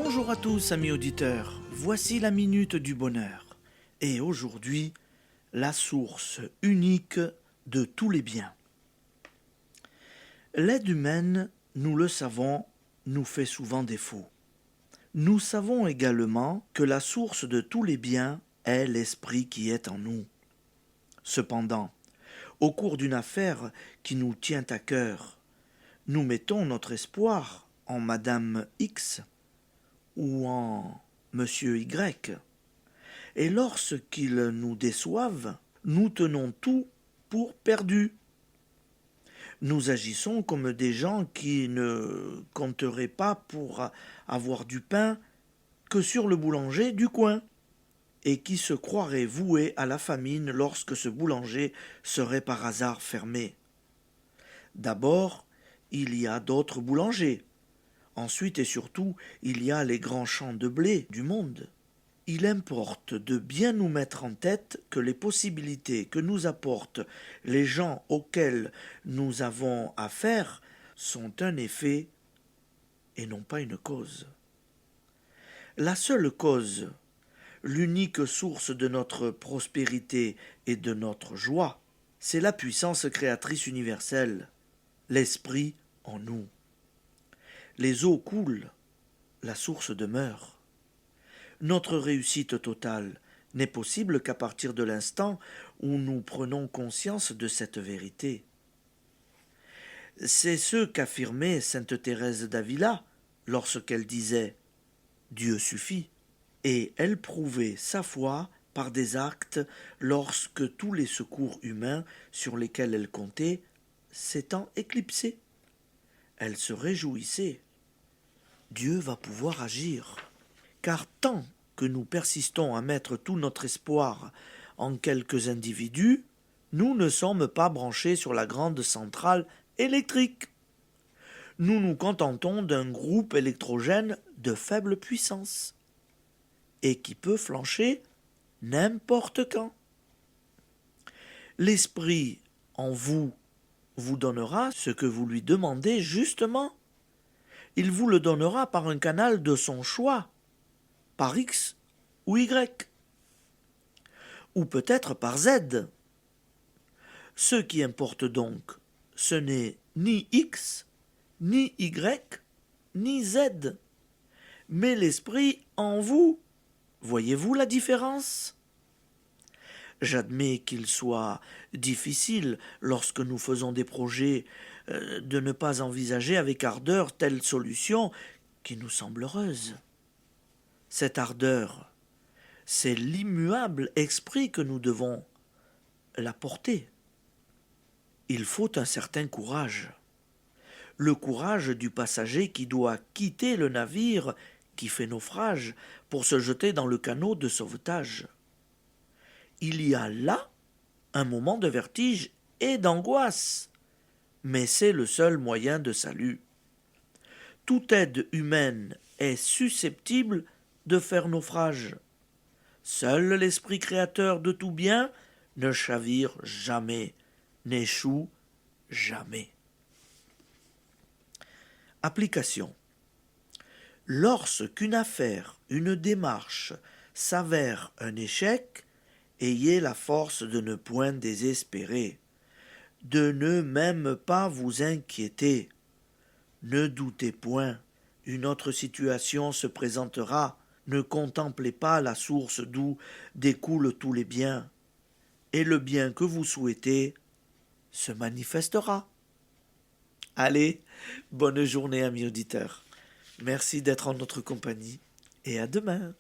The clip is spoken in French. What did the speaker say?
Bonjour à tous amis auditeurs, voici la minute du bonheur. Et aujourd'hui, la source unique de tous les biens. L'aide humaine, nous le savons, nous fait souvent défaut. Nous savons également que la source de tous les biens est l'esprit qui est en nous. Cependant, au cours d'une affaire qui nous tient à cœur, nous mettons notre espoir en Madame X ou en Monsieur Y. Et lorsqu'ils nous déçoivent, nous tenons tout pour perdu. Nous agissons comme des gens qui ne compteraient pas pour avoir du pain que sur le boulanger du coin, et qui se croiraient voués à la famine lorsque ce boulanger serait par hasard fermé. D'abord, il y a d'autres boulangers. Ensuite et surtout, il y a les grands champs de blé du monde. Il importe de bien nous mettre en tête que les possibilités que nous apportent les gens auxquels nous avons affaire sont un effet et non pas une cause. La seule cause, l'unique source de notre prospérité et de notre joie, c'est la puissance créatrice universelle, l'esprit en nous. Les eaux coulent, la source demeure. Notre réussite totale n'est possible qu'à partir de l'instant où nous prenons conscience de cette vérité. C'est ce qu'affirmait sainte Thérèse d'Avila lorsqu'elle disait « Dieu suffit », et elle prouvait sa foi par des actes lorsque tous les secours humains sur lesquels elle comptait s'étant éclipsés. Elle se réjouissait. Dieu va pouvoir agir. Car tant que nous persistons à mettre tout notre espoir en quelques individus, nous ne sommes pas branchés sur la grande centrale électrique. Nous nous contentons d'un groupe électrogène de faible puissance et qui peut flancher n'importe quand. L'esprit en vous vous donnera ce que vous lui demandez justement. Il vous le donnera par un canal de son choix, par X ou Y, ou peut-être par Z. Ce qui importe donc, ce n'est ni X, ni Y, ni Z, mais l'esprit en vous. Voyez-vous la différence ? J'admets qu'il soit difficile, lorsque nous faisons des projets, de ne pas envisager avec ardeur telle solution qui nous semble heureuse. Cette ardeur, c'est l'immuable esprit que nous devons la porter. Il faut un certain courage. Le courage du passager qui doit quitter le navire qui fait naufrage pour se jeter dans le canot de sauvetage. Il y a là un moment de vertige et d'angoisse, mais c'est le seul moyen de salut. Toute aide humaine est susceptible de faire naufrage. Seul l'esprit créateur de tout bien ne chavire jamais, n'échoue jamais. Application. Lorsqu'une affaire, une démarche s'avère un échec, ayez la force de ne point désespérer, de ne même pas vous inquiéter. Ne doutez point, une autre situation se présentera. Ne contemplez pas la source d'où découlent tous les biens, et le bien que vous souhaitez se manifestera. Allez, bonne journée amis auditeurs. Merci d'être en notre compagnie, et à demain.